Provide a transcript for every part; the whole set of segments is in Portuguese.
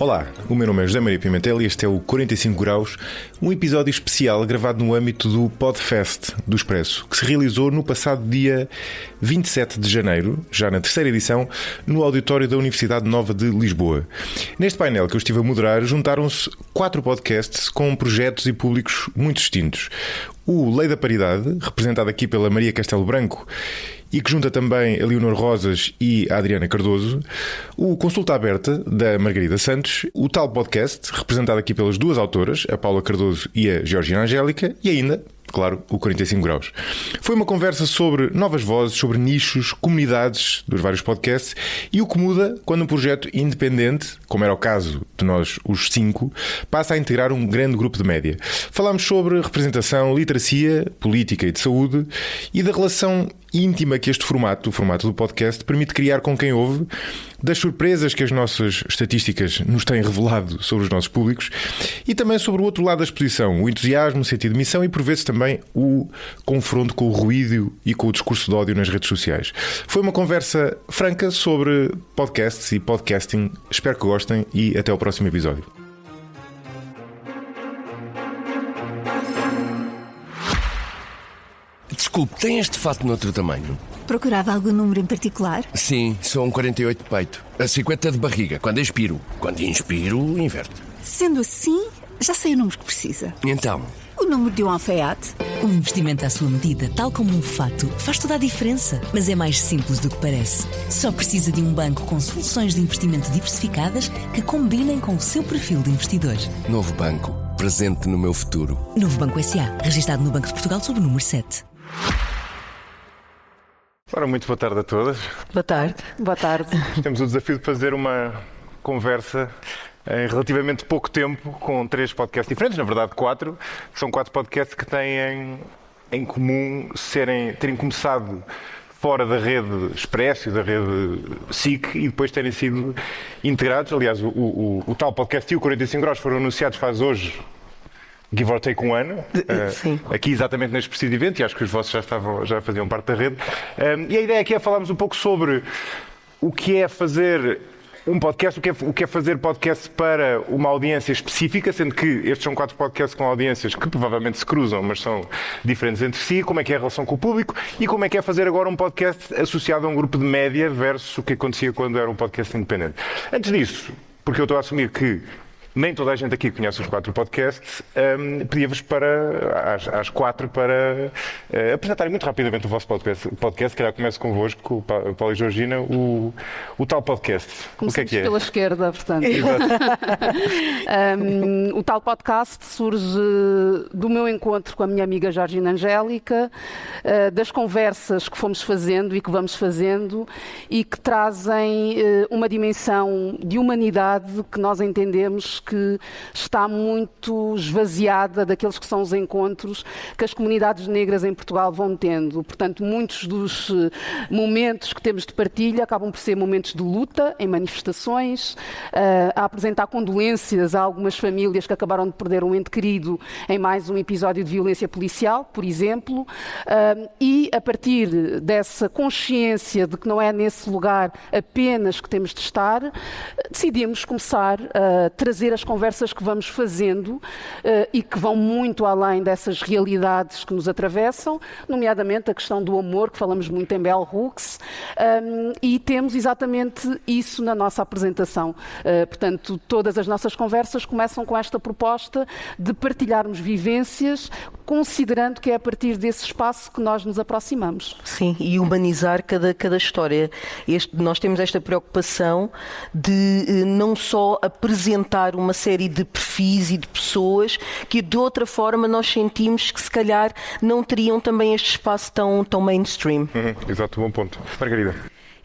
Olá, o meu nome é José Maria Pimentel e este é o 45 Graus, um episódio especial gravado no âmbito do Podfest do Expresso, que se realizou no passado dia 27 de janeiro, já na terceira edição, no auditório da Universidade Nova de Lisboa. Neste painel que eu estive a moderar, juntaram-se 4 podcasts com projetos e públicos muito distintos. O Lei da Paridade, representado aqui pela Maria Castelo Branco, e que junta também a Leonor Rosas e a Adriana Cardoso, o Consulta Aberta, da Margarida Santos, o Tal Podcast, representado aqui pelas duas autoras, a Paula Cardoso e a Georgina Angélica, e ainda, claro, o 45 Graus. Foi uma conversa sobre novas vozes, sobre nichos, comunidades dos vários podcasts e o que muda quando um projeto independente, como era o caso de nós, os 5, passa a integrar um grande grupo de média. Falámos sobre representação, literacia, política e de saúde e da relação íntima que este formato, o formato do podcast, permite criar com quem ouve, das surpresas que as nossas estatísticas nos têm revelado sobre os nossos públicos e também sobre o outro lado da exposição, o entusiasmo, o sentido de missão e, por vezes, também o confronto com o ruído e com o discurso de ódio nas redes sociais. Foi uma conversa franca sobre podcasts e podcasting. Espero que gostem e até ao próximo episódio. Desculpe, tem este fato noutro tamanho? Procurava algum número em particular? Sim, sou um 48 de peito. A 50 de barriga, quando expiro. Quando inspiro, inverte. Sendo assim, já sei o número que precisa. Então? O número de um alfaiate. Um investimento à sua medida, tal como um fato, faz toda a diferença. Mas é mais simples do que parece. Só precisa de um banco com soluções de investimento diversificadas que combinem com o seu perfil de investidor. Novo banco, presente no meu futuro. Novo Banco S.A., registado no Banco de Portugal sob o número 7. Ora, muito boa tarde a todas. Boa tarde. Boa tarde. Temos o desafio de fazer uma conversa em relativamente pouco tempo com 3 podcasts diferentes, na verdade 4. São 4 podcasts que têm em comum terem começado fora da rede Expresso, da rede SIC e depois terem sido integrados. Aliás, o Tal Podcast e o 45 Graus foram anunciados faz hoje, give or take, um ano, aqui exatamente neste preciso evento, e acho que os vossos já faziam parte da rede. E a ideia aqui é falarmos um pouco sobre o que é fazer um podcast, o que é fazer podcast para uma audiência específica, sendo que estes são 4 podcasts com audiências que provavelmente se cruzam, mas são diferentes entre si, como é que é a relação com o público e como é que é fazer agora um podcast associado a um grupo de média versus o que acontecia quando era um podcast independente. Antes disso, porque eu estou a assumir que nem toda a gente aqui conhece os 4 podcasts, pedia-vos às 4 para apresentarem muito rapidamente o vosso podcast. Se calhar começo convosco, Paulo e Georgina, o Tal Podcast. Começamos o que é que é? pela esquerda, portanto. O Tal Podcast surge do meu encontro com a minha amiga Georgina Angélica, das conversas que fomos fazendo e que vamos fazendo e que trazem uma dimensão de humanidade que nós entendemos que está muito esvaziada daqueles que são os encontros que as comunidades negras em Portugal vão tendo. Portanto, muitos dos momentos que temos de partilha acabam por ser momentos de luta, em manifestações, a apresentar condolências a algumas famílias que acabaram de perder um ente querido em mais um episódio de violência policial, por exemplo, e a partir dessa consciência de que não é nesse lugar apenas que temos de estar, decidimos começar a trazer as conversas que vamos fazendo e que vão muito além dessas realidades que nos atravessam, nomeadamente a questão do amor, que falamos muito em Bell Hooks, e temos exatamente isso na nossa apresentação. Portanto, todas as nossas conversas começam com esta proposta de partilharmos vivências, considerando que é a partir desse espaço que nós nos aproximamos. Sim, e humanizar cada história. Nós temos esta preocupação de não só apresentar uma série de perfis e de pessoas que de outra forma nós sentimos que se calhar não teriam também este espaço tão mainstream. Exato, bom ponto. Margarida.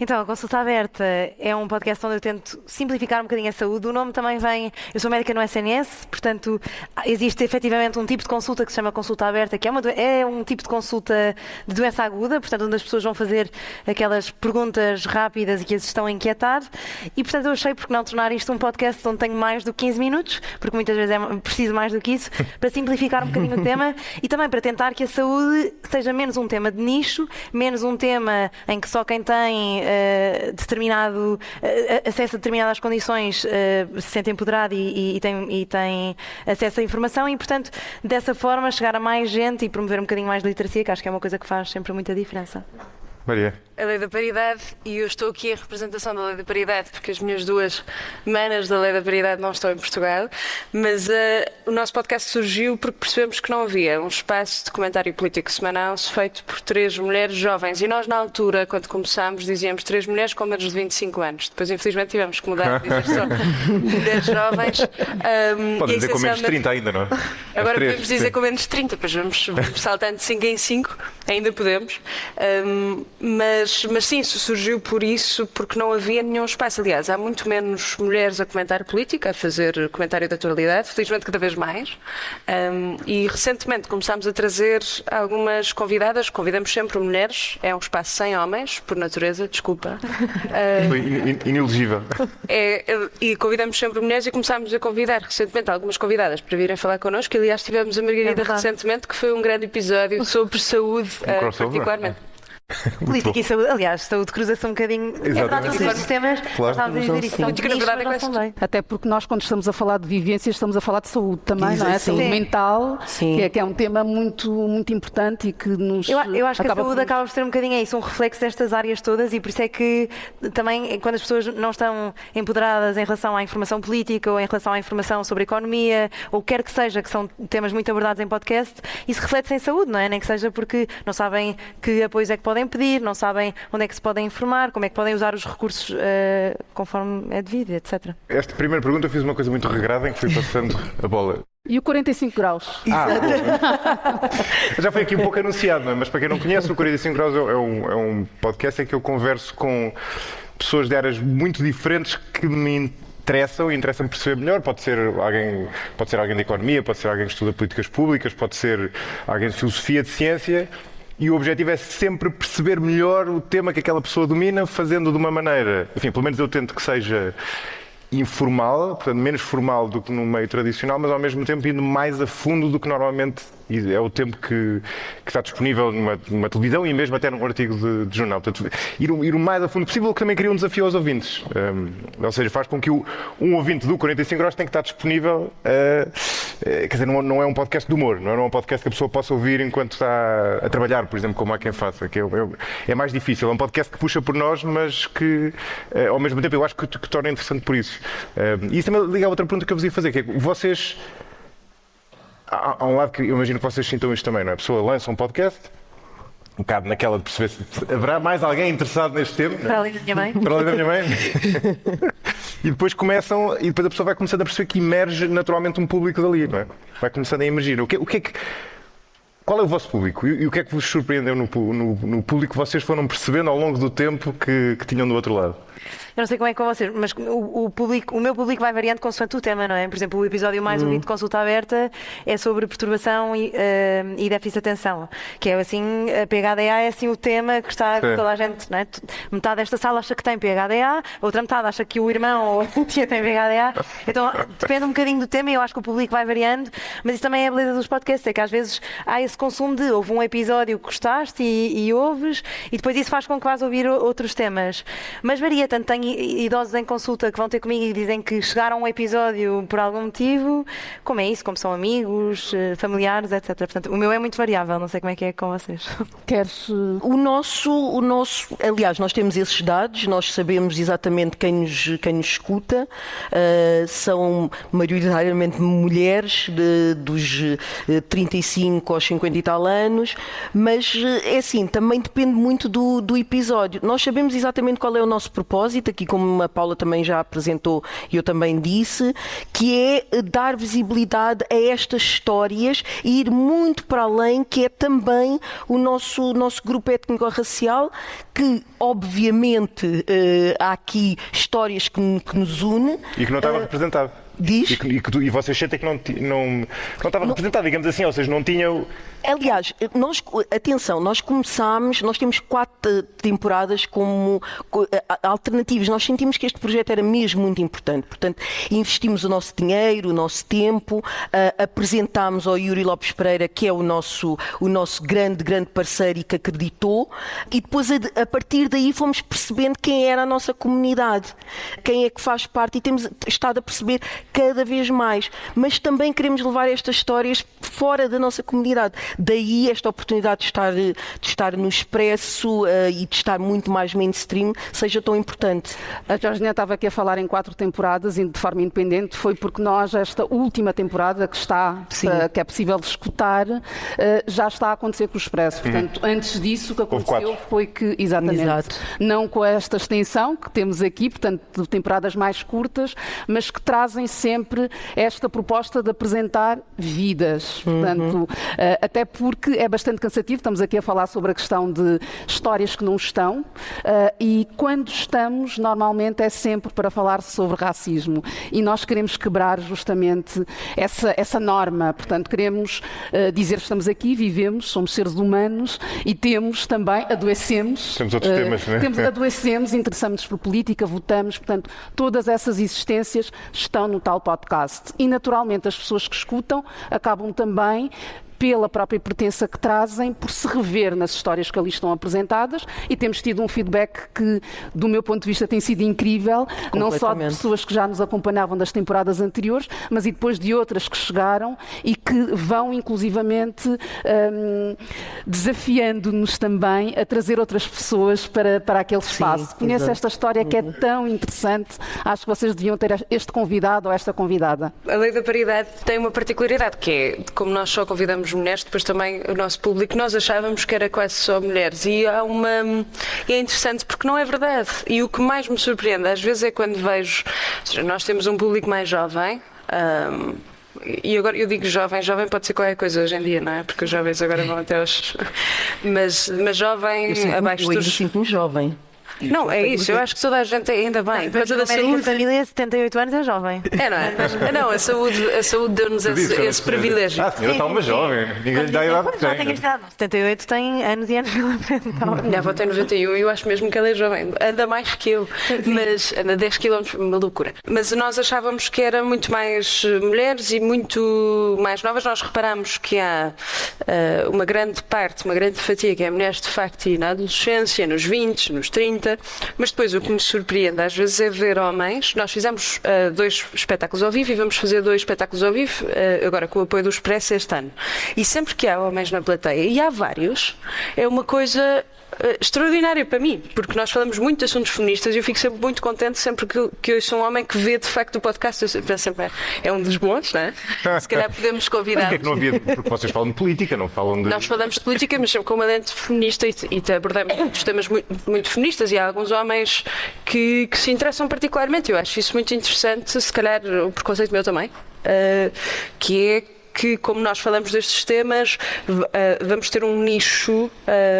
Então, a Consulta Aberta é um podcast onde eu tento simplificar um bocadinho a saúde. O nome também vem... Eu sou médica no SNS, portanto, existe efetivamente um tipo de consulta que se chama Consulta Aberta, que é um tipo de consulta de doença aguda, portanto, onde as pessoas vão fazer aquelas perguntas rápidas e que as estão a inquietar. E, portanto, eu achei por que não tornar isto um podcast onde tenho mais do que 15 minutos, porque muitas vezes é preciso mais do que isso, para simplificar um bocadinho o tema e também para tentar que a saúde seja menos um tema de nicho, menos um tema em que só quem tem determinado acesso a determinadas condições, se sente empoderado e tem acesso à informação e, portanto, dessa forma chegar a mais gente e promover um bocadinho mais de literacia, que acho que é uma coisa que faz sempre muita diferença. Maria. A Lei da Paridade, e eu estou aqui em representação da Lei da Paridade, porque as minhas duas manas da Lei da Paridade não estão em Portugal, mas o nosso podcast surgiu porque percebemos que não havia um espaço de comentário político semanal feito por 3 mulheres jovens, e nós na altura, quando começámos, dizíamos 3 mulheres com menos de 25 anos. Depois, infelizmente, tivemos que mudar, dizer só mulheres jovens. Pode dizer com menos de 30 ainda, não é? Agora podemos dizer com menos de 30, depois vamos saltando de 5 em 5, ainda podemos. Mas sim, isso surgiu por isso, porque não havia nenhum espaço. Aliás, há muito menos mulheres a comentar política, a fazer comentário de atualidade, felizmente cada vez mais. E recentemente começámos a trazer algumas convidadas, convidamos sempre mulheres, é um espaço sem homens, por natureza, desculpa. Foi inelegível. E convidamos sempre mulheres e começámos a convidar recentemente algumas convidadas para virem falar connosco. E, aliás, tivemos a Margarida recentemente, que foi um grande episódio sobre saúde, particularmente. Política e saúde, aliás, saúde cruza-se um bocadinho. É verdade, todos estes temas, nós estávamos a dizer isso, são muito verdade também. Até porque nós, quando estamos a falar de vivências, estamos a falar de saúde também, não é? Sim. Saúde mental, que é um tema muito, muito importante e que nos Eu acho que a saúde por... acaba por ser um bocadinho isso, um reflexo destas áreas todas, e por isso é que também, quando as pessoas não estão empoderadas em relação à informação política ou em relação à informação sobre economia, ou quer que seja, que são temas muito abordados em podcast, isso reflete-se em saúde, não é? Nem que seja porque não sabem que apoios é que podem pedir, não sabem onde é que se podem informar, como é que podem usar os recursos conforme é devido, etc. Esta primeira pergunta eu fiz uma coisa muito regrada em que fui passando a bola. E o 45 graus? Já foi aqui um pouco anunciado, não é? Mas para quem não conhece, o 45 graus é um podcast em que eu converso com pessoas de áreas muito diferentes que me interessam perceber melhor. Pode ser alguém de economia, pode ser alguém que estuda políticas públicas, pode ser alguém de filosofia, de ciência. E o objetivo é sempre perceber melhor o tema que aquela pessoa domina, fazendo de uma maneira, enfim, pelo menos eu tento que seja informal, portanto menos formal do que no meio tradicional, mas ao mesmo tempo indo mais a fundo do que normalmente é o tempo que está disponível numa televisão e mesmo até num artigo de jornal. Portanto, ir o mais a fundo possível, que também cria um desafio aos ouvintes. Ou seja, faz com que um ouvinte do 45 graus tenha que estar disponível. Quer dizer, não é um podcast de humor, não é um podcast que a pessoa possa ouvir enquanto está a trabalhar, por exemplo, como há quem faça. Que é mais difícil. É um podcast que puxa por nós, mas que ao mesmo tempo eu acho que torna interessante por isso. E isso também liga a outra pergunta que eu vos ia fazer, que é vocês. Há um lado que eu imagino que vocês sintam isto também, não é? A pessoa lança um podcast, um bocado naquela de perceber se haverá mais alguém interessado neste tema. Para além da minha mãe. Para além da minha mãe. E depois a pessoa vai começando a perceber que emerge naturalmente um público dali, não é? Vai começando a emergir. Qual é o vosso público? E o que é que vos surpreendeu no público que vocês foram percebendo ao longo do tempo que tinham do outro lado? Eu não sei como é com vocês, mas o meu público vai variando consoante o tema, não é? Por exemplo, o episódio mais ouvido de Consulta Aberta é sobre perturbação e déficit de atenção, que é assim, a PHDA é assim o tema que está toda a gente, não é? Metade desta sala acha que tem PHDA, a outra metade acha que o irmão ou a tia tem PHDA, então depende um bocadinho do tema e eu acho que o público vai variando, mas isso também é a beleza dos podcasts, é que às vezes há esse consumo de houve um episódio que gostaste e ouves, e depois isso faz com que vás ouvir outros temas, mas varia, tanto tenho idosos em consulta que vão ter comigo e dizem que chegaram a um episódio por algum motivo, como é isso, como são amigos, familiares, etc. Portanto, o meu é muito variável, não sei como é que é com vocês. Queres... O nosso, aliás, nós temos esses dados, nós sabemos exatamente quem nos escuta, são maioritariamente mulheres dos 35 aos 50 e tal anos, mas é assim, também depende muito do episódio. Nós sabemos exatamente qual é o nosso propósito, aqui como a Paula também já apresentou e eu também disse, que é dar visibilidade a estas histórias e ir muito para além, que é também o nosso grupo étnico-racial, que obviamente há aqui histórias que nos une. E que não estava representado. Diz? E vocês sentem que não estava representado, digamos assim, ou seja, não tinham... Aliás, atenção, nós temos 4 temporadas como alternativas. Nós sentimos que este projeto era mesmo muito importante. Portanto, investimos o nosso dinheiro, o nosso tempo, apresentámos ao Yuri Lopes Pereira, que é o nosso grande parceiro e que acreditou, e depois a partir daí fomos percebendo quem era a nossa comunidade, quem é que faz parte, e temos estado a perceber cada vez mais. Mas também queremos levar estas histórias fora da nossa comunidade. Daí esta oportunidade de estar no Expresso e de estar muito mais mainstream seja tão importante. A Georgina estava aqui a falar em 4 temporadas de forma independente, foi porque nós, esta última temporada que é possível escutar, já está a acontecer com o Expresso. Portanto, antes disso, o que aconteceu foi que, exatamente, não com esta extensão que temos aqui, portanto, de temporadas mais curtas, mas que trazem sempre esta proposta de apresentar vidas. Portanto, até porque é bastante cansativo, estamos aqui a falar sobre a questão de histórias que não estão, e quando estamos, normalmente é sempre para falar sobre racismo, e nós queremos quebrar justamente essa norma. Portanto, queremos dizer que estamos aqui, vivemos, somos seres humanos e temos também, adoecemos. Temos outros temas, não é? Adoecemos, interessamos-nos por política, votamos, portanto, todas essas existências estão no tal podcast. E, naturalmente, as pessoas que escutam acabam também, pela própria pertença que trazem, por se rever nas histórias que ali estão apresentadas, e temos tido um feedback que, do meu ponto de vista, tem sido incrível, não só de pessoas que já nos acompanhavam das temporadas anteriores, mas e depois de outras que chegaram e que vão, inclusivamente, desafiando-nos também a trazer outras pessoas para aquele espaço. Conheço esta história que é tão interessante, acho que vocês deviam ter este convidado ou esta convidada. A Lei da Paridade tem uma particularidade, que é, como nós só convidamos mulheres, depois também o nosso público, nós achávamos que era quase só mulheres, e é interessante porque não é verdade. E o que mais me surpreende às vezes é quando vejo, ou seja, nós temos um público mais jovem, e agora eu digo jovem pode ser qualquer coisa hoje em dia, não é? Porque os jovens agora vão até aos... mas jovem abaixo dos... Eu sinto-me jovem. Não, é isso, eu acho que toda a gente, ainda bem, Mas a saúde, família, 78 anos é jovem. É, não é? Não, a saúde deu-nos esse privilégio. A senhora está uma jovem, ninguém lhe dá a idade que tem. 78 tem anos e anos pela frente. Minha avó tem 91 e eu acho mesmo que ela é jovem. Anda mais que eu, mas anda 10 km, uma loucura. Mas nós achávamos que era muito mais mulheres e muito mais novas. Nós reparamos que há uma grande fatia que é mulheres de facto e na adolescência, nos 20, nos 30. Mas depois o que me surpreende às vezes é ver homens. Nós fizemos 2 espetáculos ao vivo e vamos fazer 2 espetáculos ao vivo agora com o apoio do Expresso este ano, e sempre que há homens na plateia, e há vários, é uma coisa extraordinária para mim, porque nós falamos muito de assuntos feministas e eu fico sempre muito contente sempre que eu sou um homem que vê de facto o podcast. Eu penso sempre, é um dos bons, não é? Se calhar podemos convidar. Mas que não havia, porque vocês falam de política, não falam de... Nós falamos de política, mas sempre com uma lente feminista e abordamos muitos temas muito feministas, e há alguns homens que se interessam particularmente. Eu acho isso muito interessante, se calhar o preconceito meu também, que é que, como nós falamos destes temas, vamos ter um nicho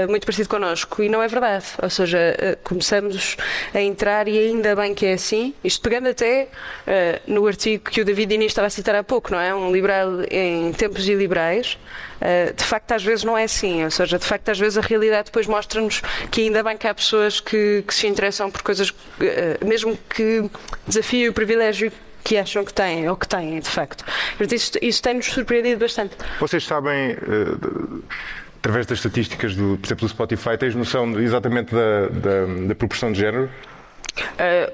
muito parecido connosco, e não é verdade. Ou seja, começamos a entrar, e ainda bem que é assim, isto pegando até no artigo que o David Diniz estava a citar há pouco, não é? Um liberal em tempos iliberais. De facto às vezes não é assim, ou seja, de facto às vezes a realidade depois mostra-nos que ainda bem que há pessoas que se interessam por coisas, mesmo que desafiem o privilégio que acham que têm, ou que têm, de facto. Isso tem-nos surpreendido bastante. Vocês sabem, através das estatísticas, por exemplo, do Spotify, tens noção exatamente da proporção de género?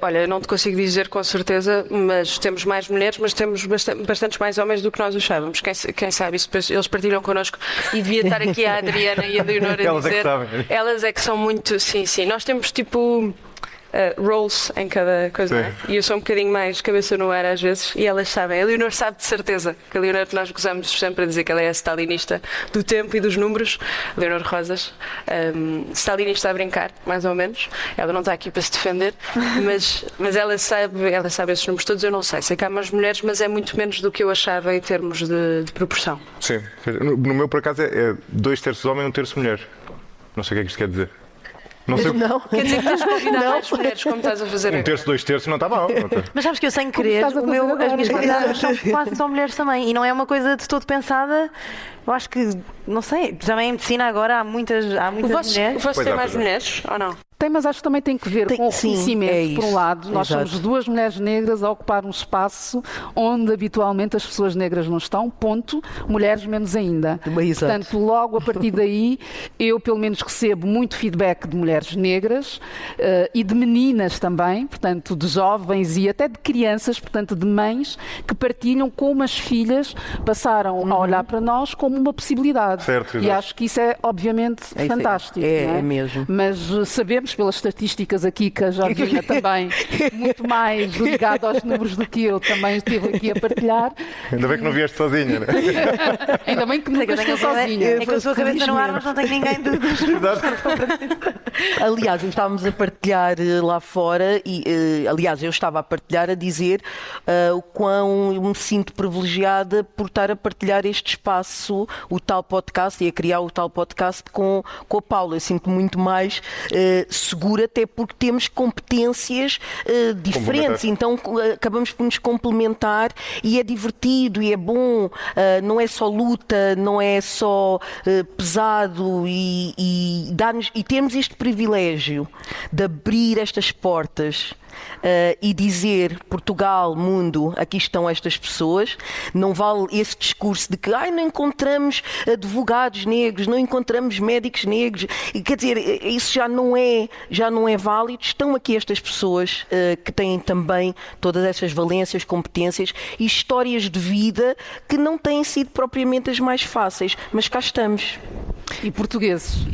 Olha, não te consigo dizer com certeza, mas temos mais mulheres, mas temos bastantes mais homens do que nós achávamos. Quem sabe, isso depois eles partilham connosco, e devia estar aqui a Adriana e a Leonor a elas dizer. É que sabem. Elas é que são muito. Sim. Nós temos tipo roles em cada coisa, não é? E eu sou um bocadinho mais cabeça no ar às vezes, e elas sabem. A Leonor sabe de certeza, que a Leonor, nós gozamos sempre a dizer que ela é a stalinista do tempo e dos números. Leonor Rosas, stalinista a brincar, mais ou menos. Ela não está aqui para se defender, mas ela sabe esses números todos. Eu não sei que há mais mulheres, mas é muito menos do que eu achava em termos de proporção. Sim, no meu por acaso é 2/3 homem e 1/3 mulher. Não sei o que é que isto quer dizer. Não sei. Não. Quer dizer que tens de convidar mais mulheres, como estás a fazer Um agora. terço, 2/3 não está mal. Mas sabes que eu, sem querer, estás a fazer agora? as minhas convidadas são quase só mulheres também. E não é uma coisa de todo pensada. Eu acho que, não sei, também em medicina agora há muitas O vosso mulheres. tem mais mulheres ou não? Tem, mas acho que também tem que ver com o Sim, reconhecimento. é isso. Por um lado, nós Exato. somos 2 mulheres negras a ocupar um espaço onde habitualmente as pessoas negras não estão, ponto, mulheres menos ainda. Exato. Portanto, logo a partir daí, eu pelo menos recebo muito feedback de mulheres negras e de meninas também, portanto, de jovens e até de crianças, portanto, de mães que partilham como as filhas passaram a olhar para nós como uma possibilidade. Certo, E exato. acho que isso é obviamente É isso, fantástico. é não é mesmo. Mas sabemos pelas estatísticas aqui que a Georgina também, muito mais ligada aos números do que eu, também esteve aqui a partilhar. Ainda bem que não vieste sozinha, né? Ainda bem que É que nunca eu tenho estou sozinha. é que eu sou a cabeça no ar, mas não tenho ninguém de... Aliás, nós estávamos a partilhar lá fora e, aliás, eu estava a partilhar a dizer o quão eu me sinto privilegiada por estar a partilhar este espaço, o tal podcast, e a criar o tal podcast com a Paula. Eu sinto muito mais segura, até porque temos competências diferentes, então acabamos por nos complementar e é divertido e é bom, não é só luta, não é só pesado e temos este privilégio de abrir estas portas e dizer Portugal, mundo, aqui estão estas pessoas. Não vale esse discurso de que não encontramos advogados negros, não encontramos médicos negros. E, quer dizer, isso já não é válido. Estão aqui estas pessoas que têm também todas essas valências, competências e histórias de vida que não têm sido propriamente as mais fáceis, mas cá estamos. E portugueses.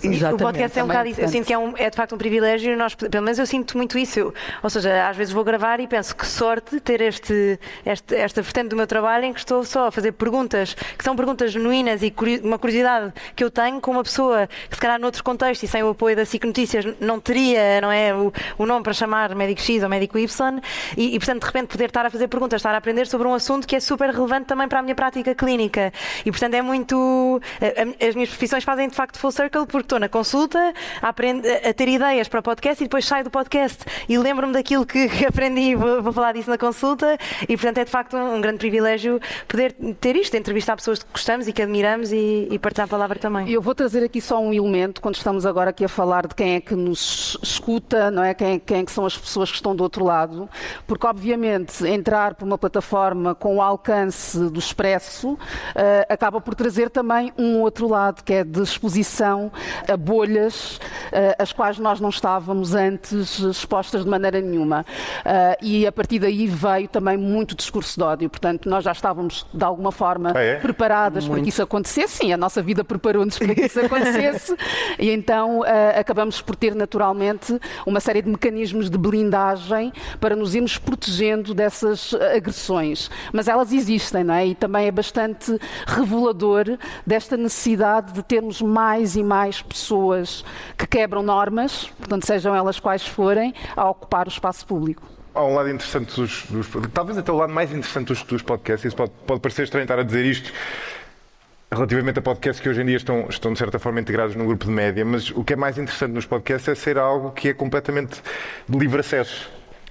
Exatamente. O podcast é um bocado isso. Eu sinto que é de facto um privilégio. Pelo menos eu sinto muito isso. Ou seja, às vezes vou gravar e penso que sorte ter esta vertente do meu trabalho em que estou só a fazer perguntas que são perguntas genuínas e uma curiosidade que eu tenho com uma pessoa que se calhar noutro contexto e sem o apoio da SIC Notícias não teria, não é, o nome para chamar médico X ou médico Y e portanto de repente poder estar a fazer perguntas, estar a aprender sobre um assunto que é super relevante também para a minha prática clínica e portanto é muito... As minhas profissões fazem de facto full circle porque estou na consulta a ter ideias para podcast e depois saio do podcast e lembro-me daquilo que aprendi e vou falar disso na consulta e portanto é de facto um grande privilégio poder ter isto, entrevistar pessoas que gostamos e que admiramos e partilhar a palavra também. Eu vou trazer aqui só um elemento quando estamos agora aqui a falar de quem é que nos escuta, não é? Quem é que são as pessoas que estão do outro lado, porque obviamente entrar por uma plataforma com o alcance do Expresso acaba por trazer também um outro lado, que é de exposição a bolhas às quais nós não estávamos antes expostas de maneira nenhuma. E a partir daí veio também muito discurso de ódio. Portanto, nós já estávamos de alguma forma preparadas para que isso acontecesse. Sim, a nossa vida preparou-nos para que isso acontecesse. E então acabamos por ter naturalmente uma série de mecanismos de blindagem para nos irmos protegendo dessas agressões. Mas elas existem, não é? E também é bastante revelador desta necessidade de termos mais e mais pessoas que quebram normas, portanto, sejam elas quais forem, a ocupar o espaço público. Há um lado interessante talvez até o lado mais interessante dos podcasts, isso pode parecer estranho estar a dizer isto relativamente a podcasts que hoje em dia estão de certa forma integrados num grupo de média, mas o que é mais interessante nos podcasts é ser algo que é completamente de livre acesso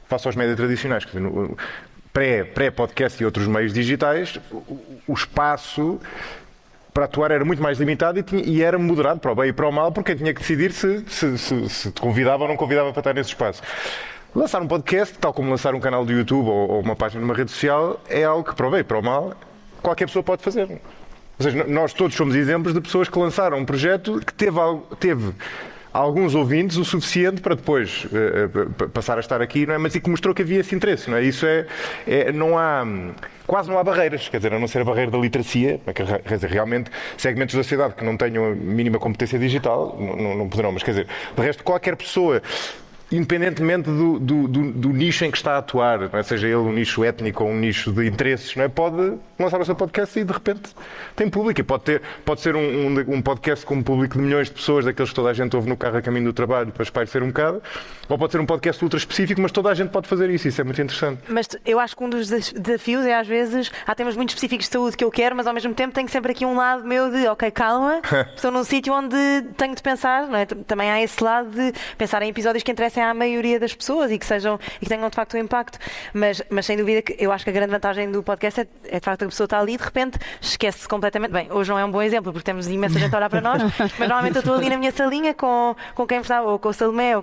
face aos médias tradicionais. Quer dizer, pré-podcast e outros meios digitais, o espaço para atuar era muito mais limitado e era moderado para o bem e para o mal, porque quem tinha que decidir se te convidava ou não convidava para estar nesse espaço. Lançar um podcast, tal como lançar um canal de YouTube ou uma página numa rede social, é algo que, para o bem e para o mal, qualquer pessoa pode fazer. Ou seja, nós todos somos exemplos de pessoas que lançaram um projeto que teve alguns ouvintes o suficiente para depois passar a estar aqui, não é? Mas e que mostrou que havia esse interesse, não é? Isso quase não há barreiras, quer dizer, a não ser a barreira da literacia, quer dizer, realmente segmentos da sociedade que não tenham a mínima competência digital não poderão, mas quer dizer, de resto qualquer pessoa independentemente do nicho em que está a atuar, não é? Seja ele um nicho étnico ou um nicho de interesses, não é? Pode lançar o seu podcast e de repente tem público. E pode ser um podcast com um público de milhões de pessoas, daqueles que toda a gente ouve no carro a caminho do trabalho para espairecer um bocado, ou pode ser um podcast ultra específico, mas toda a gente pode fazer isso é muito interessante. Mas eu acho que um dos desafios é, às vezes, há temas muito específicos de saúde que eu quero, mas ao mesmo tempo tenho sempre aqui um lado meu de, ok, calma, estou num sítio onde tenho de pensar, não é? Também há esse lado de pensar em episódios que interessem à maioria das pessoas e que tenham de facto um impacto, mas sem dúvida que eu acho que a grande vantagem do podcast é de facto a pessoa está ali e de repente esquece-se completamente. Bem, hoje não é um bom exemplo porque temos imensa gente a olhar para nós, mas normalmente eu estou ali na minha salinha com quem me está, ou com o Salomé, ou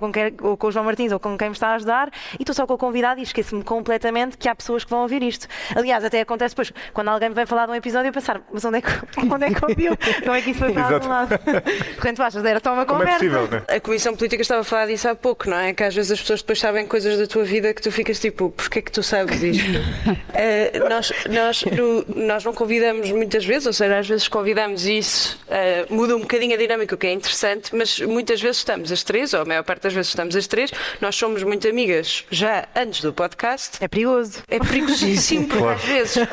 com o João Martins, ou com quem me está a ajudar, e estou só com o convidado e esqueço-me completamente que há pessoas que vão ouvir isto. Aliás, até acontece depois, quando alguém me vem falar de um episódio, eu pensar, mas onde é que ouviu? Como é que isso foi para algum lado? Portanto, tu achas, era só uma conversa. Como é possível, né? A Comissão Política estava a falar disso há pouco, não é? Que às vezes as pessoas depois sabem coisas da tua vida que tu ficas tipo, porquê é que tu sabes isto? Nós não convidamos muitas vezes, ou seja, às vezes convidamos e isso muda um bocadinho a dinâmica, o que é interessante, mas muitas vezes estamos as três, ou a maior parte das vezes estamos as três, nós somos muito amigas já antes do podcast. É perigoso. É perigosíssimo, porque às vezes,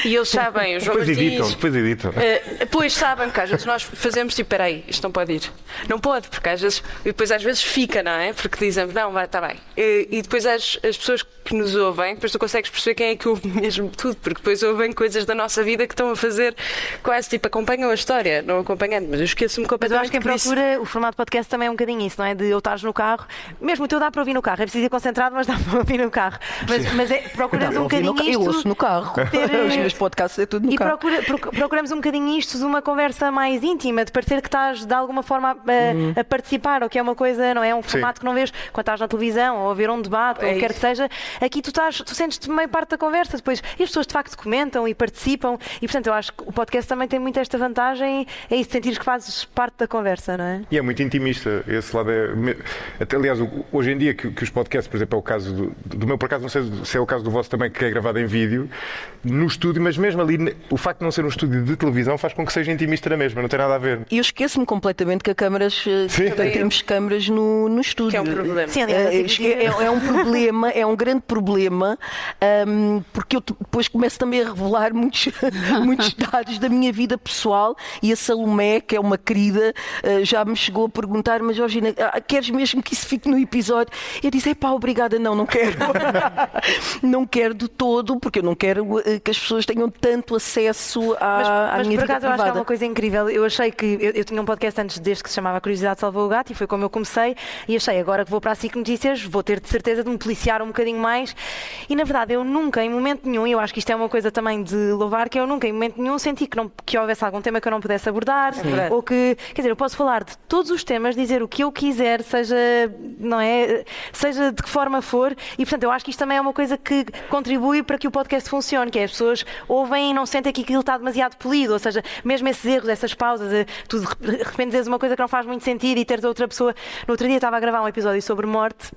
e eles sabem, o João Martins... Depois editam. Depois sabem, porque às vezes nós fazemos tipo, peraí, isto não pode ir. Não pode, porque às vezes, e depois às vezes fica, não é? Porque dizemos, não, vai, está bem. E depois as pessoas que nos ouvem, depois tu consegues perceber quem é que ouve mesmo tudo, porque depois ouvem coisas da nossa vida que estão a fazer quase tipo, acompanham a história, não acompanhando, mas eu esqueço-me Mas eu completamente. acho que em procura, o formato podcast também é um bocadinho isso, não é? De eu estares no carro, mesmo o teu dá para ouvir no carro, é preciso ir concentrado, mas dá para ouvir no carro. Mas procuramos um bocadinho isto. Eu ouço no carro. Os meus podcasts é tudo no carro. Procuramos um bocadinho isto de uma conversa mais íntima, de parecer que estás de alguma forma a participar, ou que é uma coisa, não é? Um formato que não vês quando estás na televisão, ou a ver um debate, ou o que quer que seja. Aqui tu sentes-te meio parte da conversa depois, e as pessoas de facto comentam e participam, e portanto eu acho que o podcast também tem muito esta vantagem, é isso, sentir que fazes parte da conversa, não é? E é muito intimista, esse lado até, aliás, hoje em dia que os podcasts, por exemplo, é o caso do meu, por acaso não sei se é o caso do vosso também, que é gravado em vídeo, no estúdio, mas mesmo ali, o facto de não ser um estúdio de televisão faz com que seja intimista na mesma, não tem nada a ver. E eu esqueço-me completamente que temos câmaras no estúdio. Que é um problema. Sim, É um problema, é um grande problema, porque eu depois começo também a revelar muitos dados da minha vida pessoal, e a Salomé, que é uma querida, já me chegou a perguntar, mas Georgina, queres mesmo que isso fique no episódio? Eu disse, obrigada, não quero. Não quero de todo, porque eu não quero que as pessoas tenham tanto acesso à minha vida privada. Mas por acaso eu acho que é uma coisa incrível. Eu achei que eu tinha um podcast antes deste que se chamava Curiosidade Salvou o Gato, e foi como eu comecei, e achei, agora que vou para a SIC Notícias, vou ter de certeza de me policiar um bocadinho mais, e na verdade eu nunca, em momento nenhum, e eu acho que isto é uma coisa também de louvar, que eu nunca, em momento nenhum, senti que houvesse algum tema que eu não pudesse abordar, ou que, quer dizer, eu posso falar de todos os temas, dizer o que eu quiser, seja de que forma for, e portanto eu acho que isto também é uma coisa que contribui para que o podcast funcione, que é as pessoas ouvem e não sentem que aquilo está demasiado polido, ou seja, mesmo esses erros, essas pausas, tu de repente dizes uma coisa que não faz muito sentido e teres outra pessoa. No outro dia estava a gravar um episódio sobre morte,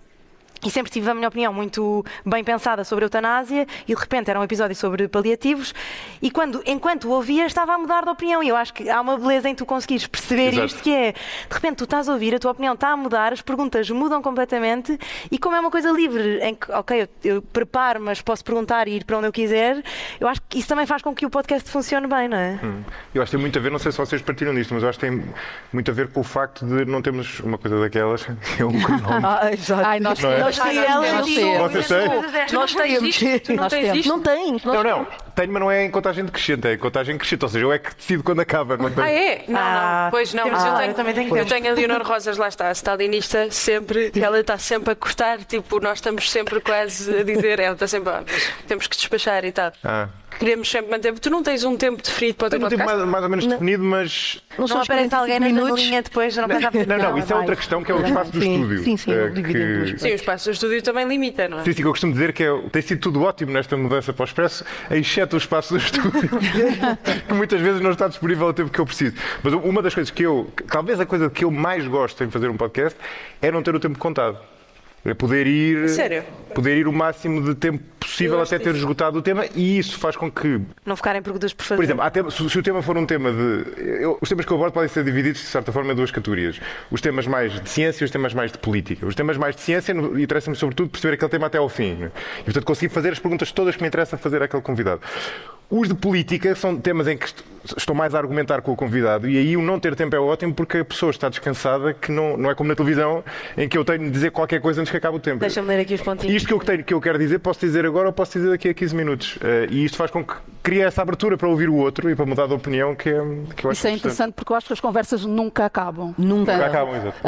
e sempre tive a minha opinião muito bem pensada sobre a eutanásia, e de repente era um episódio sobre paliativos, e enquanto o ouvia estava a mudar de opinião, e eu acho que há uma beleza em tu conseguires perceber isto, que é, de repente tu estás a ouvir, a tua opinião está a mudar, as perguntas mudam completamente, e como é uma coisa livre, em que, ok, eu preparo, mas posso perguntar e ir para onde eu quiser, eu acho que isso também faz com que o podcast funcione bem, não é? Eu acho que tem muito a ver, não sei se vocês partilham disto, mas eu acho que tem muito a ver com o facto de não termos uma coisa daquelas, que é um cronómetro. Exato. Ai, nós temos. Não tens. Não. Tenho, mas não é em contagem decrescente, é em contagem crescente. Ou seja, eu é que decido quando acaba. Não tenho... É? Não. Pois não. Eu tenho a Leonor Rosas, lá está, a stalinista, sempre, ela está sempre a cortar, tipo, nós estamos sempre quase a dizer, ela está sempre, temos que despachar e tal. Queremos sempre manter. Tu não tens um tempo definido para o teu podcast? Eu não tenho mais ou menos definido, mas... Não aparece alguém na linha depois, não isso é outra questão, que é o espaço do estúdio. Sim, Sim, o espaço do estúdio também limita, não é? Sim, eu costumo dizer que tem sido tudo ótimo nesta mudança para o Expresso, exceto o espaço do estúdio, que muitas vezes não está disponível ao tempo que eu preciso. Mas uma das coisas talvez a coisa que eu mais gosto em fazer um podcast é não ter o tempo contado. É poder ir, Sério? poder ir o máximo de tempo possível Eu até acho ter isso. esgotado o tema, e isso faz com que, Não ficarem perguntas por fazer. por exemplo, se o tema for um tema de... os temas que eu abordo podem ser divididos, de certa forma, em duas categorias. Os temas mais de ciência e os temas mais de política. Os temas mais de ciência interessa-me, sobretudo, perceber aquele tema até ao fim. Né? E, portanto, conseguir fazer as perguntas todas que me interessa fazer àquele convidado. Os de política são temas em que estou mais a argumentar com o convidado, e aí o não ter tempo é ótimo porque a pessoa está descansada, que não é como na televisão, em que eu tenho de dizer qualquer coisa antes que acabe o tempo. Deixa-me ler aqui os pontinhos. Isto que eu quero dizer, posso dizer agora ou posso dizer daqui a 15 minutos. E isto faz com que crie essa abertura para ouvir o outro e para mudar de opinião, que eu acho Isso é interessante porque eu acho que as conversas nunca acabam. Nunca. Já acabam, exato.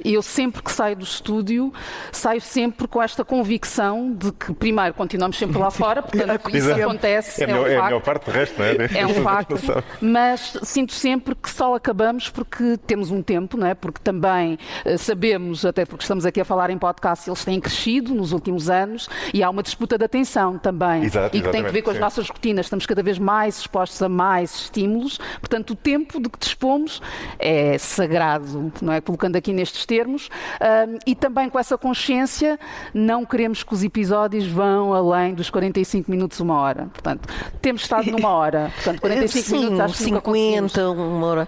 Eu sempre que saio do estúdio, saio sempre com esta convicção de que, primeiro, continuamos sempre lá fora, portanto, isso Exato. acontece, É a um melhor facto. parte do resto, não é? É um facto, mas sinto sempre que só acabamos porque temos um tempo, não é? Porque também sabemos, até porque estamos aqui a falar em podcast, eles têm crescido nos últimos anos e há uma disputa de atenção também. Exato, e que tem que ver com as sim. nossas rotinas, estamos cada vez mais expostos a mais estímulos, portanto o tempo de que dispomos é sagrado, não é? Colocando aqui nestes termos, e também com essa consciência não queremos que os episódios vão além dos 45 minutos, uma hora. Portanto, temos estado numa hora. Portanto, 45 Sim, minutos, acho que nunca conseguimos. 50, uma hora.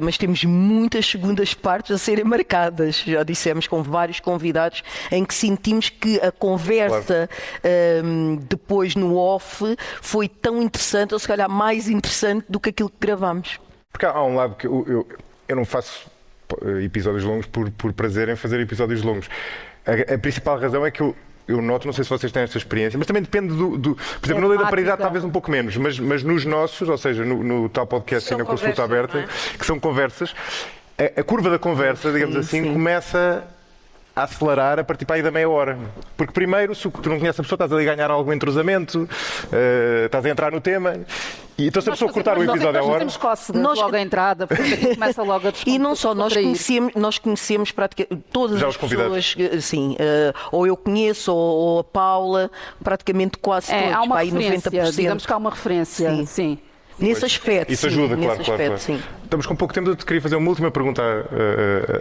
Mas temos muitas segundas partes a serem marcadas. Já dissemos com vários convidados em que sentimos que a conversa depois no off foi tão interessante, ou se calhar mais interessante do que aquilo que gravámos. Porque há um lado que eu não faço episódios longos por prazer em fazer episódios longos. A principal razão é que eu noto, não sei se vocês têm esta experiência, mas também depende do por exemplo, na Lei da Paridade talvez um pouco menos, mas nos nossos, ou seja, no tal podcast e na consulta aberta, que são conversas, a curva da conversa, digamos assim, começa a acelerar a partir para aí da meia hora. Porque primeiro, se tu não conheces a pessoa, estás ali a ganhar algum entrosamento, estás a entrar no tema, e então se a pessoa cortar o episódio à hora... Nós fazemos cócegas logo à entrada, porque começa logo a E não só, nós conhecemos praticamente todas Já as os convidados. pessoas, sim, ou eu conheço, ou a Paula, praticamente quase todos, há uma para aí referência, 90%. digamos que há uma referência, sim. Nesse aspecto, Isso sim, ajuda, nesse claro, aspecto, claro. sim. Estamos com pouco tempo, eu te queria fazer uma última pergunta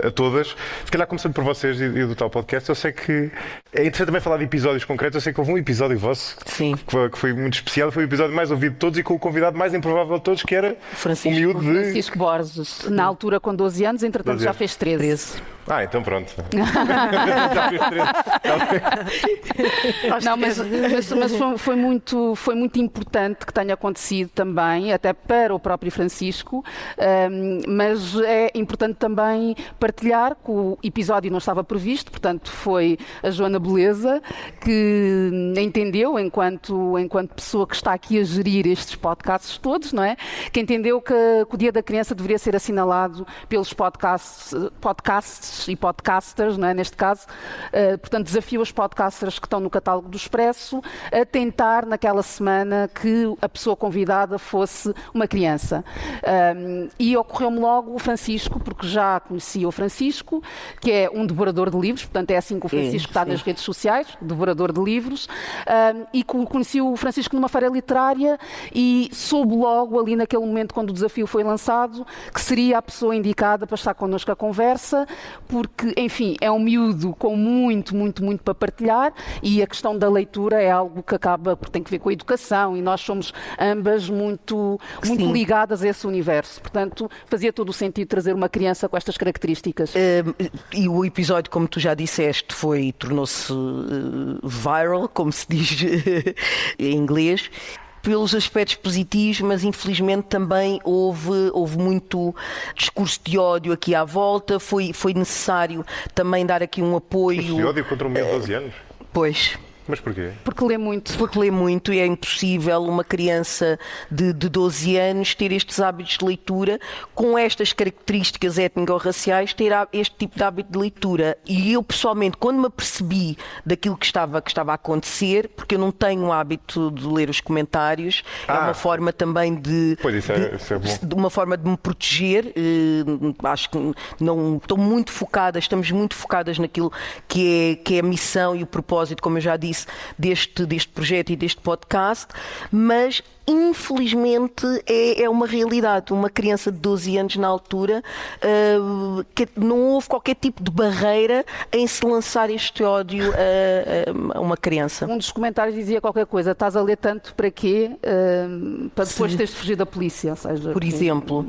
a todas. Se calhar começando por vocês e do tal podcast, eu sei que é interessante também falar de episódios concretos. Eu sei que houve um episódio vosso que foi muito especial, foi o episódio mais ouvido de todos e com o convidado mais improvável de todos, que era o miúdo de... Francisco Borges, na altura com 12 anos, entretanto 12 já anos. fez 13. Então pronto. Já fez 13. Não, mas foi muito importante que tenha acontecido também, até para o próprio Francisco, mas é importante também partilhar que o episódio não estava previsto, portanto foi a Joana Beleza que entendeu, enquanto pessoa que está aqui a gerir estes podcasts todos, não é? Que entendeu que o Dia da Criança deveria ser assinalado pelos podcasts e podcasters, não é? Neste caso, portanto desafio os podcasters que estão no catálogo do Expresso a tentar naquela semana que a pessoa convidada fosse uma criança. E ocorreu-me logo o Francisco, porque já conhecia o Francisco, que é um devorador de livros, portanto é assim que o Francisco está nas redes sociais, devorador de livros, e conheci o Francisco numa feira literária e soube logo ali naquele momento, quando o desafio foi lançado, que seria a pessoa indicada para estar connosco à conversa, porque, enfim, é um miúdo com muito para partilhar e a questão da leitura é algo que acaba por ter que ver com a educação e nós somos ambas muito ligadas a esse universo. Portanto, fazia todo o sentido trazer uma criança com estas características. E o episódio, como tu já disseste, tornou-se viral, como se diz em inglês, pelos aspectos positivos, mas infelizmente também houve muito discurso de ódio aqui à volta. Foi necessário também dar aqui um apoio. De ódio contra um menino de 12 anos? Pois. Mas porquê? Porque lê muito. Porque lê muito e é impossível uma criança de 12 anos ter estes hábitos de leitura, com estas características étnico-raciais, ter este tipo de hábito de leitura. E eu, pessoalmente, quando me apercebi daquilo que estava a acontecer, porque eu não tenho o hábito de ler os comentários, é uma forma também de uma forma de me proteger. Acho que estamos muito focadas naquilo que é a missão e o propósito, como eu já disse, disse, deste projeto e deste podcast, mas infelizmente é uma realidade. Uma criança de 12 anos na altura, que não houve qualquer tipo de barreira em se lançar este ódio a uma criança. Um dos comentários dizia qualquer coisa: estás a ler tanto para quê? Para depois teres de fugir da polícia. Ou seja, por exemplo.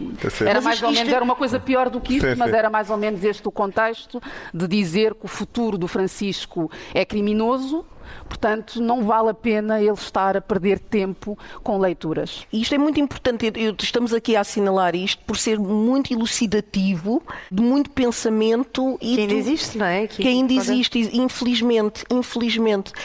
Era mais ou menos, era uma coisa pior do que isso, mas era mais ou menos este o contexto de dizer que o futuro do Francisco é criminoso. Portanto, não vale a pena ele estar a perder tempo com leituras. E isto é muito importante, estamos aqui a assinalar isto por ser muito elucidativo, de muito pensamento. E que ainda existe, não é? Que ainda existe, infelizmente.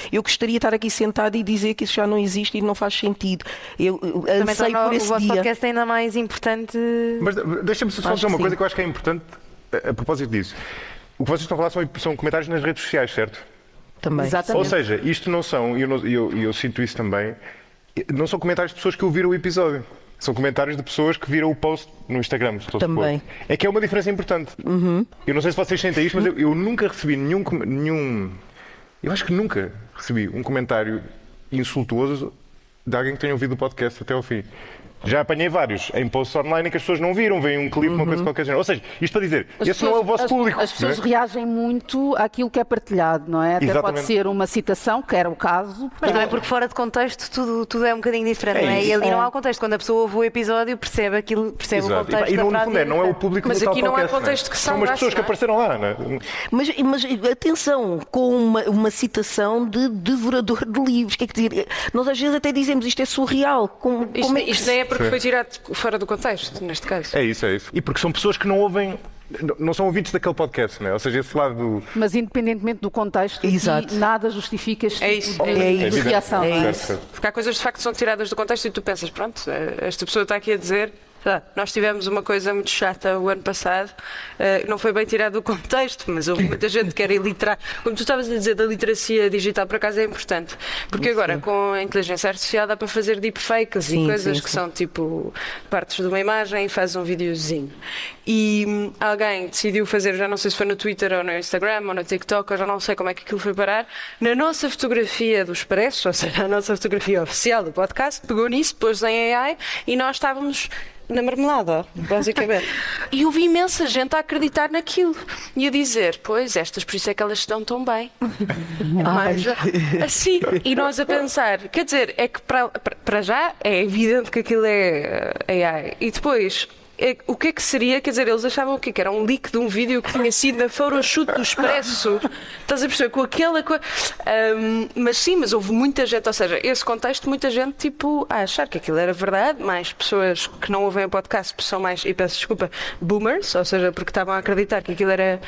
Eu gostaria de estar aqui sentado e dizer que isso já não existe e não faz sentido. Eu anseio por esse dia. O vosso dia. podcast é ainda mais importante. Mas deixa-me só dizer uma coisa que eu acho que é importante a propósito disso. O que vocês estão a falar são comentários nas redes sociais, certo? Também. Exatamente. Ou seja, isto não são, e eu sinto isso também, não são comentários de pessoas que ouviram o episódio. São comentários de pessoas que viram o post no Instagram. Também. É que é uma diferença importante. Eu não sei se vocês sentem isto, mas eu nunca recebi nenhum... Eu acho que nunca recebi um comentário insultuoso de alguém que tenha ouvido o podcast até ao fim. Já apanhei vários em posts online em que as pessoas não viram, veem um clipe, uma coisa qualquer género. Ou seja, isto para dizer, esse não é o vosso público. As pessoas reagem muito àquilo que é partilhado, não é? Até Exatamente. pode ser uma citação, que era o caso. Mas não é porque fora de contexto tudo é um bocadinho diferente, não é? E ali não há o contexto. Quando a pessoa ouve o episódio, percebe aquilo, percebe o contexto. E no da fundo não é o público Mas do tal aqui não há podcast, contexto que são as pessoas que apareceram lá, não é? Mas atenção, com uma citação de devorador de livros. Quer dizer, nós às vezes até dizemos isto é surreal. Isto nem é porque foi tirado fora do contexto, neste caso. É isso. E porque são pessoas que não ouvem, não são ouvintes daquele podcast, não é? Ou seja, esse lado do... Mas independentemente do contexto, Exato. nada justifica este É tipo isso. de reação. não é? Porque há coisas de facto que são tiradas do contexto e tu pensas, pronto, esta pessoa está aqui a dizer... Nós tivemos uma coisa muito chata o ano passado, não foi bem tirado do contexto, mas houve muita gente que era iliterada. Como tu estavas a dizer da literacia digital, por acaso é importante, porque agora com a inteligência artificial dá para fazer deepfakes e coisas que são tipo partes de uma imagem e faz um videozinho. E alguém decidiu fazer, já não sei se foi no Twitter ou no Instagram ou no TikTok, eu já não sei como é que aquilo foi parar, na nossa fotografia do Expresso, ou seja, a nossa fotografia oficial do podcast, pegou nisso, pôs em AI e nós estávamos na marmelada, basicamente. E houve imensa gente a acreditar naquilo e a dizer, pois, por isso é que elas estão tão bem. Mas, assim, e nós a pensar, quer dizer, é que para já é evidente que aquilo é AI. E depois, o que é que seria, quer dizer, eles achavam que era um leak de um vídeo que tinha sido na photoshoot do Expresso. Estás a perceber? Com aquela coisa. Mas houve muita gente, ou seja, esse contexto, muita gente tipo a achar que aquilo era verdade, mais pessoas que não ouvem o podcast são mais, e peço desculpa, boomers, ou seja, porque estavam a acreditar que aquilo era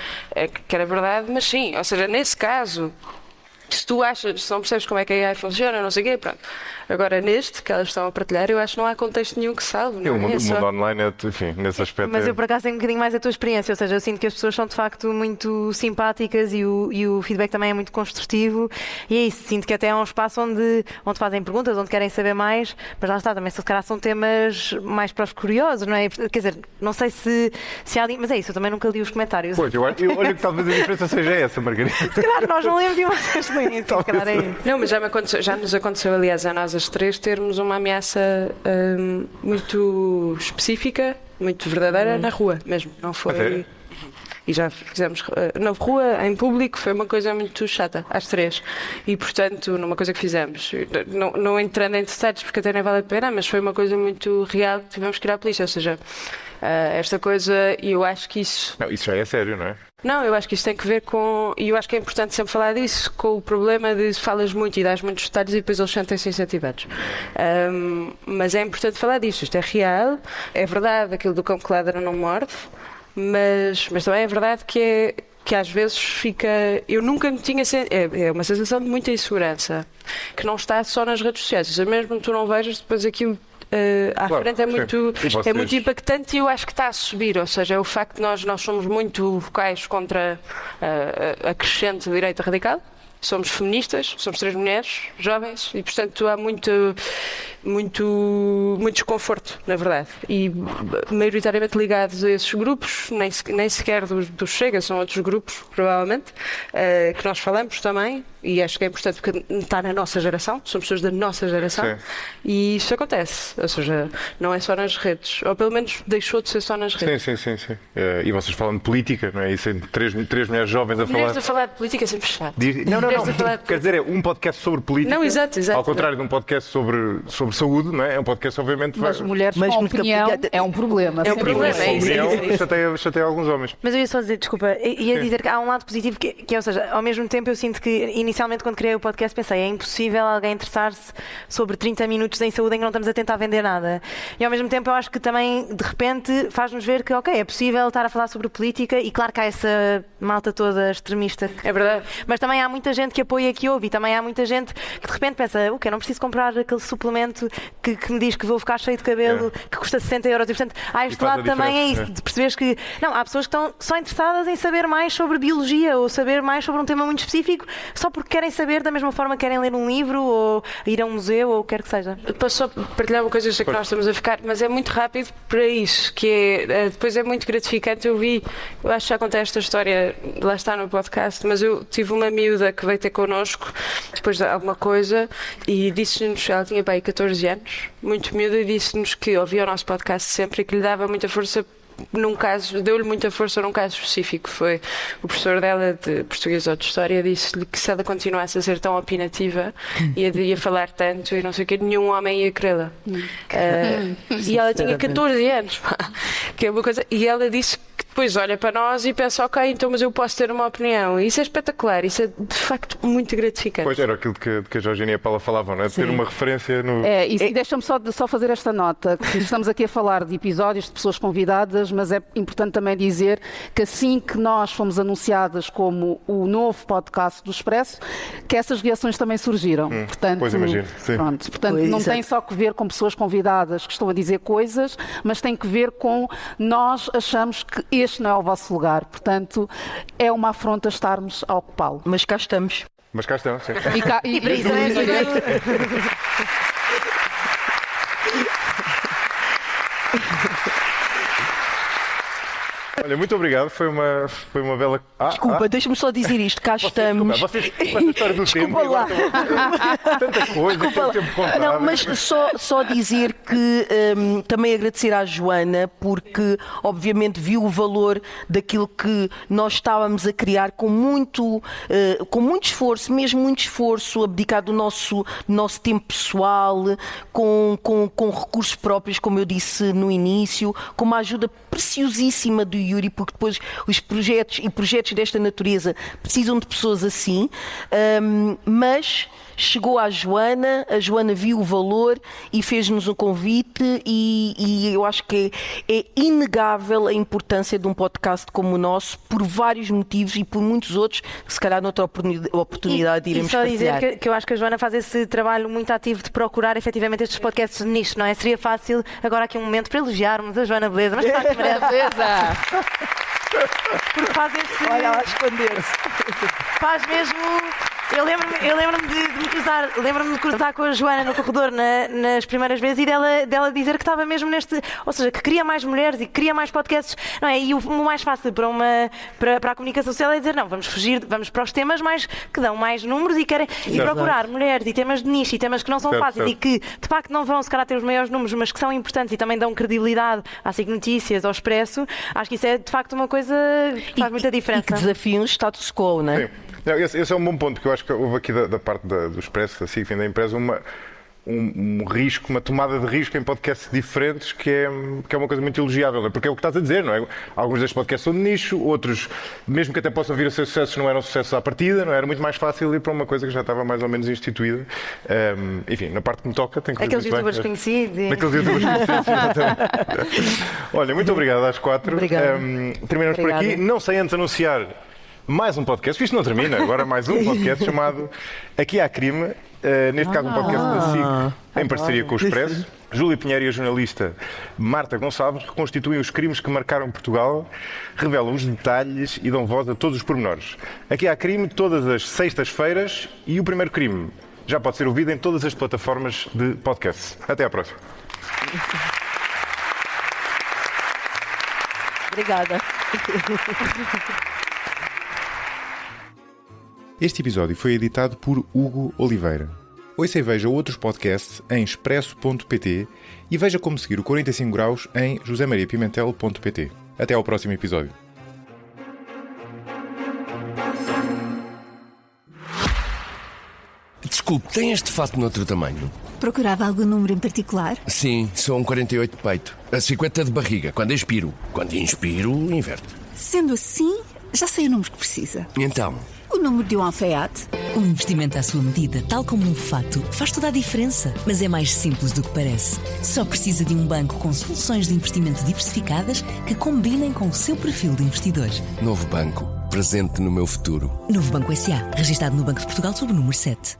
verdade, mas sim, ou seja, nesse caso. Se tu achas, se não percebes como é que a AI funciona, não sei o quê, pronto. Agora, neste que elas estão a partilhar, eu acho que não há contexto nenhum que salve. O mundo online é, enfim, nesse aspecto. Mas eu, por acaso, tenho um bocadinho mais a tua experiência, ou seja, eu sinto que as pessoas são, de facto, muito simpáticas e o feedback também é muito construtivo. E é isso, sinto que até é um espaço onde fazem perguntas, onde querem saber mais, mas lá está, também se calhar são temas mais para os curiosos, não é? Quer dizer, não sei se há ali, mas é isso, eu também nunca li os comentários. Pois, eu olho que talvez a diferença seja essa, Margarida. Se calhar nós não lemos de uma vez linha, se calhar é isso. Não, mas já nos aconteceu, aliás, a nós as três termos uma ameaça muito específica, muito verdadeira na rua mesmo, não foi... E já fizemos na rua, em público, foi uma coisa muito chata, às três. E, portanto, numa coisa que fizemos, não entrando em detalhes, porque até nem vale a pena, mas foi uma coisa muito real, tivemos que ir à polícia, ou seja, esta coisa, e eu acho que isso... Não, isso já é sério, não é? Não, eu acho que isso tem que ver com, e eu acho que é importante sempre falar disso, com o problema de falas muito e dás muitos detalhes e depois eles sentem-se incentivados. Mas é importante falar disso, isto é real, é verdade, aquilo do cão que ladra não morde, mas também é verdade que às vezes fica... Eu nunca me tinha... É uma sensação de muita insegurança, que não está só nas redes sociais, ou seja, mesmo que tu não vejas, depois aquilo... à frente é muito impactante e eu acho que está a subir, ou seja, é o facto de nós somos muito vocais contra a crescente direita radical, somos feministas, somos três mulheres jovens e portanto há muito muito desconforto, na verdade, e maioritariamente ligados a esses grupos, nem sequer do Chega, são outros grupos, provavelmente, que nós falamos também, e acho que é importante porque está na nossa geração, somos pessoas da nossa geração. Sim. E isso acontece, ou seja, não é só nas redes, ou pelo menos deixou de ser só nas redes. Sim. E vocês falam de política, não é? E sendo três mulheres jovens a falar... Mulheres a falar de política é sempre chato. Não. Mulheres a falar de Quer dizer, é um podcast sobre política. Não, exato. Ao contrário de um podcast sobre saúde, não é? É um podcast, obviamente... Mas mulheres com opinião é um problema. É um problema, é isso. Chateia alguns homens. Mas eu ia só dizer, desculpa, ia dizer que há um lado positivo que é, ou seja, ao mesmo tempo eu sinto que inicialmente quando criei o podcast pensei, é impossível alguém interessar-se sobre 30 minutos em saúde em que não estamos a tentar vender nada. E ao mesmo tempo eu acho que também, de repente, faz-nos ver que, ok, é possível estar a falar sobre política e claro que há essa malta toda extremista. É verdade. Mas também há muita gente que apoia, que ouve, e também há muita gente que de repente pensa, o quê, não preciso comprar aquele suplemento que me diz que vou ficar cheio de cabelo, que custa 60 euros. E portanto, este lado também é isso, de perceberes que, não, há pessoas que estão só interessadas em saber mais sobre biologia ou saber mais sobre um tema muito específico, só porque querem saber da mesma forma que querem ler um livro ou ir a um museu ou o que quer que seja. Posso só partilhar uma coisa, sei que nós estamos a ficar, mas é muito rápido para isso, que é, depois é muito gratificante. Eu acho que já contei esta história, lá está no podcast, mas eu tive uma miúda que veio ter connosco depois de alguma coisa e disse-nos, ela tinha bem 14 anos, muito miúda, e disse-nos que ouvia o nosso podcast sempre e que lhe dava muita força num caso, deu-lhe muita força num caso específico. Foi o professor dela de português ou de história, disse-lhe que se ela continuasse a ser tão opinativa ia falar tanto e não sei o que, nenhum homem ia querê-la. E ela tinha 14 anos, que é uma coisa, e ela disse que depois olha para nós e pensa, ok, então mas eu posso ter uma opinião. Isso é espetacular, isso é de facto muito gratificante. Pois era aquilo que a Georgina e a Paula falavam, não é? De ter uma referência no... E deixa-me só fazer esta nota, que estamos aqui a falar de episódios de pessoas convidadas, mas é importante também dizer que assim que nós fomos anunciadas como o novo podcast do Expresso, que essas reações também surgiram. Portanto, pois imagino, sim. Portanto, não tem só que ver com pessoas convidadas que estão a dizer coisas, mas tem que ver com nós achamos que este não é o vosso lugar. Portanto, é uma afronta estarmos a ocupá-lo. Mas cá estamos. Mas cá estão, sim. E para isso Olha, muito obrigado, foi uma bela... Desculpa, deixa-me só dizer isto, cá estamos. Vocês com esta história do tempo, lá. tanta coisa, tanto tempo contado. Não, mas só dizer que também agradecer à Joana, porque obviamente viu o valor daquilo que nós estávamos a criar com muito esforço, mesmo muito esforço, abdicado do nosso tempo pessoal, com recursos próprios, como eu disse no início, com uma ajuda preciosíssima do Yuri, porque depois os projetos desta natureza precisam de pessoas assim, mas chegou à Joana, a Joana viu o valor e fez-nos um convite e eu acho que é inegável a importância de um podcast como o nosso, por vários motivos e por muitos outros que se calhar noutra oportunidade iremos partilhar. E só partilhar. dizer que eu acho que a Joana faz esse trabalho muito ativo de procurar efetivamente estes podcasts nicho, não é? Seria fácil agora aqui um momento para elogiarmos a Joana Beleza, mas claro que merece. Porque faz esse... Olha lá, esconder-se. Faz mesmo... Eu lembro-me de me cruzar com a Joana no corredor nas primeiras vezes e dela dizer que estava mesmo neste... Ou seja, que queria mais mulheres e que queria mais podcasts. Não é? E o mais fácil para a comunicação social é dizer, não, vamos para os temas mais que dão mais números e procurar mulheres e temas de nicho e temas que não são fáceis e que de facto não vão se calhar ter os maiores números, mas que são importantes e também dão credibilidade à SIC Notícias, ao Expresso. Acho que isso é de facto uma coisa que faz muita diferença. E que desafiam o status quo, não é? Sim. Não, esse é um bom ponto, porque eu acho que houve aqui da parte do Expresso, da SIC, da empresa, um risco, uma tomada de risco em podcasts diferentes que é uma coisa muito elogiável, não é? Porque é o que estás a dizer, não é? Alguns destes podcasts são de nicho, outros, mesmo que até possam vir a ser sucessos, não eram sucessos à partida, não é? Era muito mais fácil ir para uma coisa que já estava mais ou menos instituída. Enfim, na parte que me toca, tem que fazer aqueles youtubers conhecidos. Daqueles youtubers conhecidos, exatamente. Olha, muito obrigado às 4. Obrigada. Terminamos por aqui. Não sei antes anunciar mais um podcast, isto não termina, agora mais um podcast chamado Aqui há Crime, neste caso um podcast da SIC em parceria com o Expresso. Júlia Pinheiro e a jornalista Marta Gonçalves reconstituem os crimes que marcaram Portugal, revelam os detalhes e dão voz a todos os pormenores. Aqui há Crime todas as sextas-feiras e o primeiro crime já pode ser ouvido em todas as plataformas de podcast. Até à próxima. Obrigada. Este episódio foi editado por Hugo Oliveira. Ouça e veja outros podcasts em expresso.pt e veja como seguir o 45 graus em josemariapimentel.pt. Até ao próximo episódio. Desculpe, tem este fato noutro tamanho? Procurava algum número em particular? Sim, sou um 48 de peito. A 50 de barriga, quando expiro. Quando inspiro, inverte. Sendo assim, já sei o número que precisa. Então? O número de um alfaiate. Um investimento à sua medida, tal como um fato, faz toda a diferença. Mas é mais simples do que parece. Só precisa de um banco com soluções de investimento diversificadas que combinem com o seu perfil de investidor. Novo banco, presente no meu futuro. Novo Banco S.A., registado no Banco de Portugal sob o número 7.